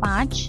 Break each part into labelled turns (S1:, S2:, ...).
S1: 5۔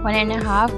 S1: 1.5